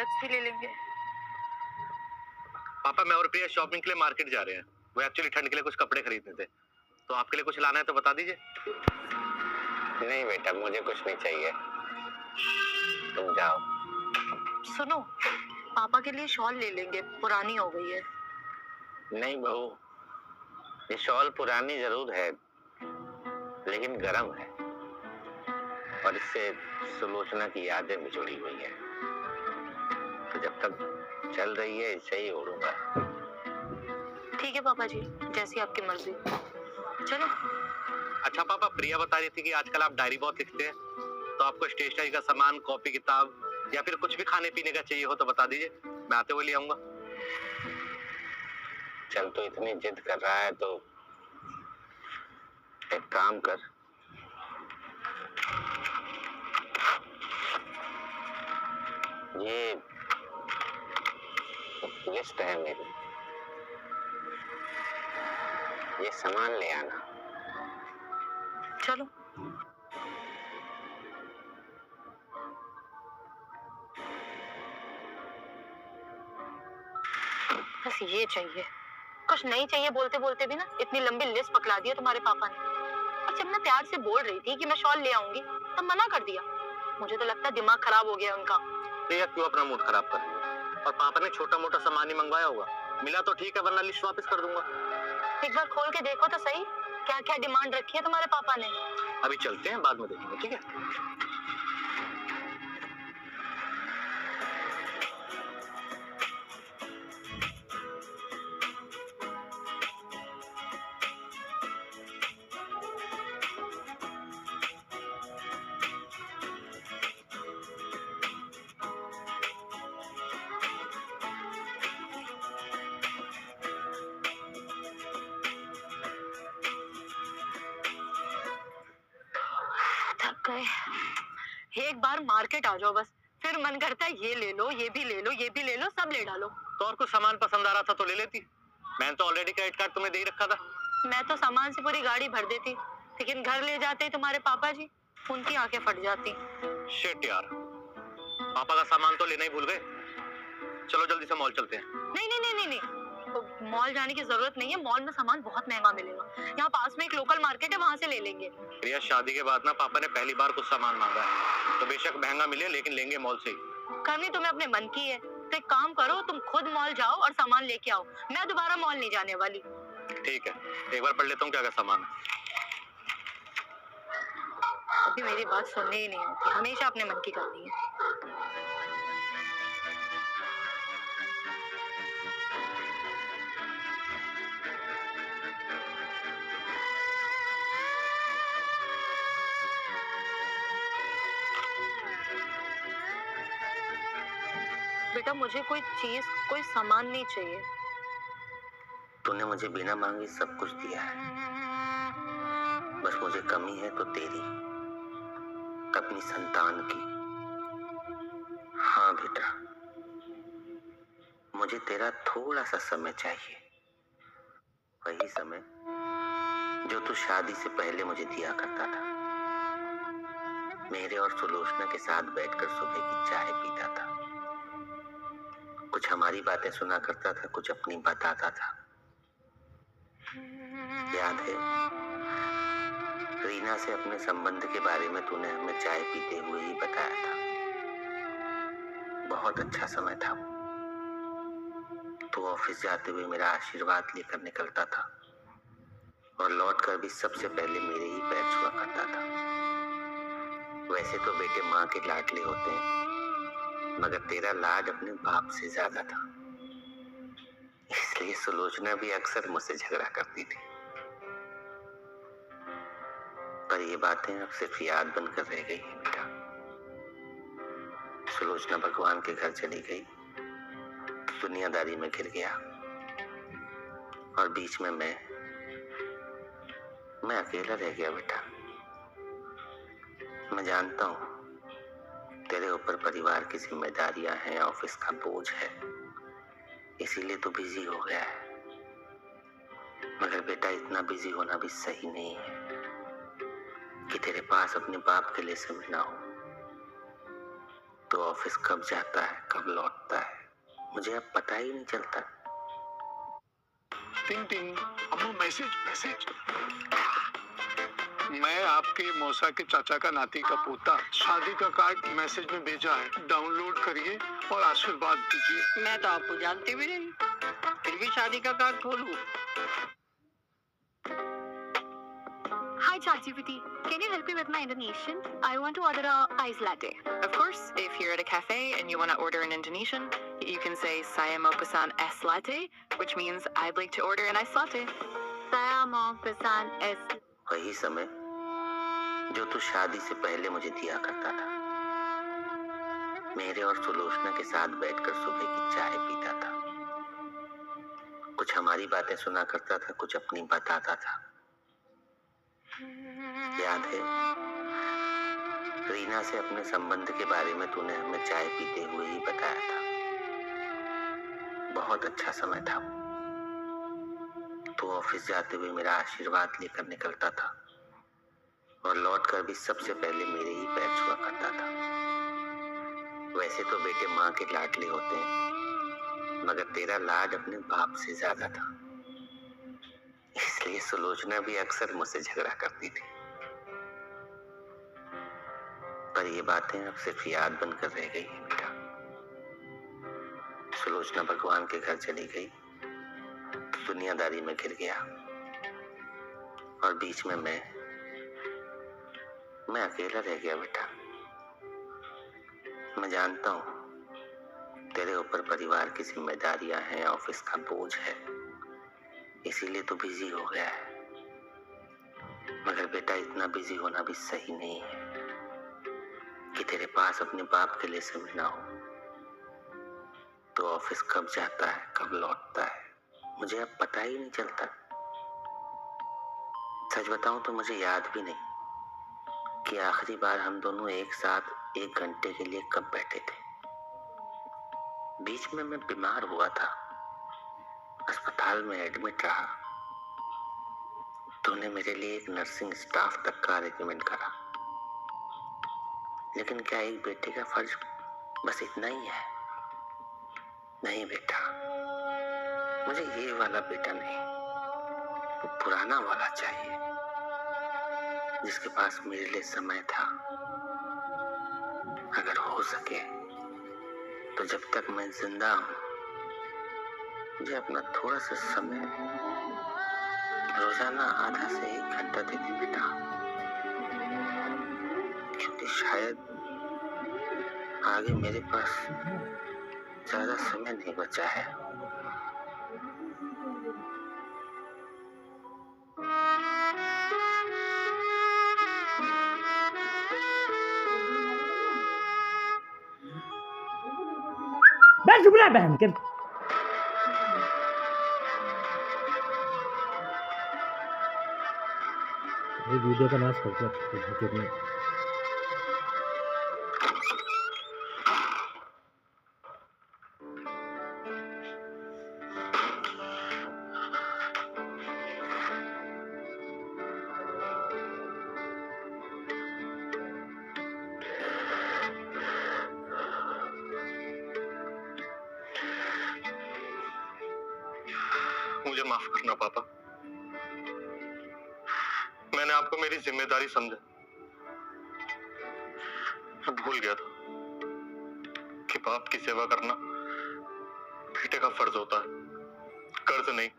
Products भी ले लेंगे। पापा मैं और प्रिया शॉपिंग के लिए मार्केट जा रहे हैं। वो एक्चुअली ठंड के लिए कुछ कपड़े खरीदने थे, तो आपके लिए कुछ लाना है तो बता दीजिए। नहीं बेटा, मुझे कुछ नहीं चाहिए, तुम जाओ। सुनो, पापा के लिए शॉल ले लेंगे, पुरानी हो गई है। नहीं बहू, ये शॉल पुरानी जरूर है लेकिन गर्म है और इससे सुलोचना की यादें भी जुड़ी हुई है, तो जब तक चल रही है इसे ही ओढ़ूंगा। ठीक है पापा जी, जैसी आपकी मर्जी। चलो। अच्छा पापा, प्रिया बता रही थी कि आजकल आप डायरी बहुत लिखते हैं, तो आपको स्टेशनरी का सामान, कॉपी किताब या फिर कुछ भी खाने पीने का चाहिए हो तो बता दीजिए, मैं आते हुए ले आऊंगा। चल तो इतनी जिद कर रहा है तो एक काम कर, ये लिस्ट है मेरी, ये सामान ले आना। चलो। बस ये चाहिए, कुछ नहीं चाहिए बोलते बोलते भी ना इतनी लंबी लिस्ट पकड़ा दी है तुम्हारे पापा ने। और जब मैं प्यार से बोल रही थी कि मैं शॉल ले आऊंगी तब मना कर दिया। मुझे तो लगता है दिमाग खराब हो गया उनका। प्रिया क्यों अपना मूड खराब कर रही है? और पापा ने छोटा मोटा सामान ही मंगवाया होगा, मिला तो ठीक है वरना लिस्ट वापस कर दूंगा। एक बार खोल के देखो तो सही, क्या क्या डिमांड रखी है तुम्हारे पापा ने। अभी चलते हैं, बाद में देखेंगे, ठीक है? एक बार मार्केट आ जाओ बस, फिर मन करता है ये ले लो, ये भी ले लो, ये भी ले लो, सब ले डालो। तो और कुछ सामान पसंद आ रहा था तो ले लेती, मैंने तो ऑलरेडी क्रेडिट कार्ड तुम्हें दे ही रखा था। मैं तो सामान से पूरी गाड़ी भर देती, लेकिन घर ले जाते ही तुम्हारे पापा जी, उनकी आंखें फट जाती। शिट यार, पापा का सामान तो लेना ही भूल गए। चलो जल्दी से मॉल चलते हैं। नहीं नहीं नहीं नहीं नहीं, तो मॉल जाने की जरूरत नहीं है, मॉल में सामान बहुत महंगा मिलेगा। यहाँ पास में एक लोकल मार्केट है, वहाँ से ले लेंगे। प्रिया शादी के बाद ना पापा ने पहली बार कुछ सामान मांगा है, तो बेशक महंगा मिले लेकिन लेंगे मॉल से ही। करनी तुम्हें अपने मन की है, तो एक काम करो, तुम खुद मॉल जाओ और सामान लेके आओ, मैं दोबारा मॉल नहीं जाने वाली। ठीक है, एक बार पढ़ लेता हूँ क्या क्या सामान है। अभी मेरी बात सुननी ही नहीं होती, हमेशा अपने मन की करनी है। बेटा मुझे कोई चीज, कोई सामान नहीं चाहिए। तूने मुझे बिना मांगे सब कुछ दिया है, बस मुझे कमी है तो तेरी, अपनी संतान की। हाँ बेटा, मुझे तेरा थोड़ा सा समय चाहिए, वही समय जो तू शादी से पहले मुझे दिया करता था। मेरे और सुलोचना के साथ बैठकर सुबह की चाय पीता था, कुछ हमारी बातें सुना करता था, कुछ अपनी बताता था। याद है रीना से अपने संबंध के बारे में तूने हमें चाय पीते हुए ही बताया था। बहुत अच्छा समय था। तू ऑफिस जाते हुए मेरा आशीर्वाद लेकर निकलता था और लौटकर भी सबसे पहले मेरे ही पैर छुआ करता था। वैसे तो बेटे माँ के लाडले होते हैं, मगर तेरा लाड अपने बाप से ज्यादा था, इसलिए सुलोचना भी अक्सर मुझसे झगड़ा करती थी। पर ये बातें अब सिर्फ याद बनकर रह गई है बेटा। सुलोचना भगवान के घर चली गई, दुनियादारी में घिर गया और बीच में मैं अकेला रह गया बेटा। मैं जानता हूँ तेरे ऊपर परिवार की जिम्मेदारियां हैं, ऑफिस का बोझ है, इसीलिए तो बिजी हो गया है। मगर बेटा इतना बिजी होना भी सही नहीं है कि तेरे पास अपने बाप के लिए समय ना हो। तो ऑफिस कब जाता है कब लौटता है मुझे अब पता ही नहीं चलता। टिंग टिंग, अम्मा मैसेज मैसेज। मैं आपके मौसा के चाचा का नाती का पोता, शादी का कार्ड मैसेज में भेजा है, डाउनलोड करिए और आशीर्वाद दीजिए। मैं तो आपको जानती भी नहीं, फिर भी शादी का कार्ड खोलूं। Hi ChatGPT, can you help me with my Indonesian? I want to order a iced latte. Of course, if you're at a cafe and you want to order in Indonesian, you can say saya mau pesan es latte, which means I'd like to order an iced latte. Saya mau pesan es. वही समय जो तू शादी से पहले मुझे दिया करता था, मेरे और सुलोचना के साथ बैठकर सुबह की चाय पीता था, कुछ हमारी बातें सुना करता था, कुछ अपनी बताता था। याद है रीना से अपने संबंध के बारे में तूने हमें चाय पीते हुए ही बताया था। बहुत अच्छा समय था। तू ऑफिस जाते हुए मेरा आशीर्वाद लेकर निकलता था और लौटकर भी सबसे पहले मेरे ही पैर छुआ करता था। वैसे तो बेटे माँ के लाडले होते हैं, मगर तेरा लाड अपने बाप से ज्यादा था, इसलिए सुलोचना भी अक्सर मुझसे झगड़ा करती थी। पर ये बातें अब सिर्फ याद बनकर रह गई है बेटा। सुलोचना भगवान के घर चली गई, दुनियादारी में घिर गया और बीच में मैं अकेला रह गया बेटा। मैं जानता हूँ तेरे ऊपर परिवार की जिम्मेदारियां हैं, ऑफिस का बोझ है, इसीलिए तो बिजी हो गया है। मगर बेटा इतना बिजी होना भी सही नहीं है कि तेरे पास अपने बाप के लिए समय ना हो। तो ऑफिस कब जाता है कब लौटता है मुझे अब पता ही नहीं चलता। सच बताऊं तो मुझे याद भी नहीं कि आखिरी बार हम दोनों एक साथ 1 घंटे के लिए कब बैठे थे। बीच में मैं बीमार हुआ था, अस्पताल में एडमिट रहा। तूने मेरे लिए एक नर्सिंग स्टाफ तक का अरेंजमेंट करा। लेकिन क्या एक बेटे का फर्ज बस इतना ही है? नहीं बेटा, मुझे ये वाला बेटा नहीं, वो पुराना वाला चाहिए जिसके पास मेरे लिए समय था। अगर हो सके तो जब तक मैं जिंदा हूं मुझे अपना थोड़ा सा समय रोजाना आधा से 1 घंटा दे दे बेटा, क्योंकि शायद आगे मेरे पास ज्यादा समय नहीं बचा है। बस चुप रहा बहन के। ये वीडियो का नाश करते हैं। मुझे माफ करना पापा, मैंने आपको मेरी जिम्मेदारी समझा। मैं भूल गया था कि बाप की सेवा करना बेटे का फर्ज होता है, कर्ज नहीं।